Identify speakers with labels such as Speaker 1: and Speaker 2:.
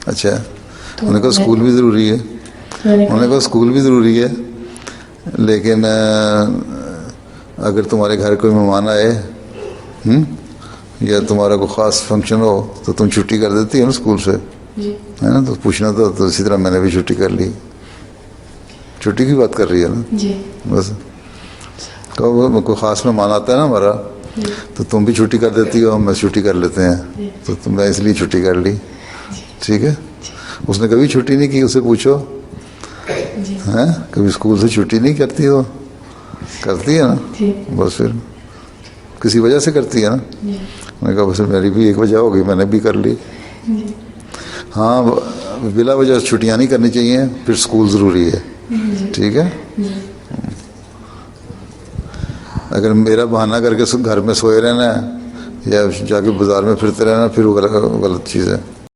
Speaker 1: अच्छा,
Speaker 2: तो
Speaker 1: उन्होंने कहा स्कूल भी ज़रूरी है। उन्होंने कहा स्कूल भी ज़रूरी है, लेकिन अगर तुम्हारे घर कोई मेहमान आए या तुम्हारा कोई ख़ास फंक्शन हो तो तुम छुट्टी कर देती हो ना स्कूल से,
Speaker 2: जी
Speaker 1: है ना। तो पूछना था, तो इसी तरह मैंने भी छुट्टी कर ली। छुट्टी की बात कर रही है ना
Speaker 2: जी
Speaker 1: बस। कहो कोई ख़ास मेहमान आता है ना हमारा,
Speaker 2: जी
Speaker 1: तो तुम भी छुट्टी कर देती हो, हम मैं छुट्टी कर लेते हैं, तो तुमने इसलिए छुट्टी कर ली। ठीक है। उसने कभी छुट्टी नहीं की, उसे पूछो,
Speaker 2: जी
Speaker 1: हैं कभी स्कूल से छुट्टी नहीं करती हो? करती है ना,
Speaker 2: जी
Speaker 1: बस फिर किसी वजह से करती है ना।
Speaker 2: जी
Speaker 1: मैंने कहा बस मेरी भी एक वजह होगी, मैंने भी कर ली।
Speaker 2: जी
Speaker 1: हाँ, बिला वजह छुट्टियाँ नहीं करनी चाहिए, फिर स्कूल ज़रूरी है। ठीक है।
Speaker 2: जी
Speaker 1: अगर मेरा बहाना करके घर में सोए रहना है या जाके बाज़ार में फिरते रहना, फिर वो गलत चीज़ है।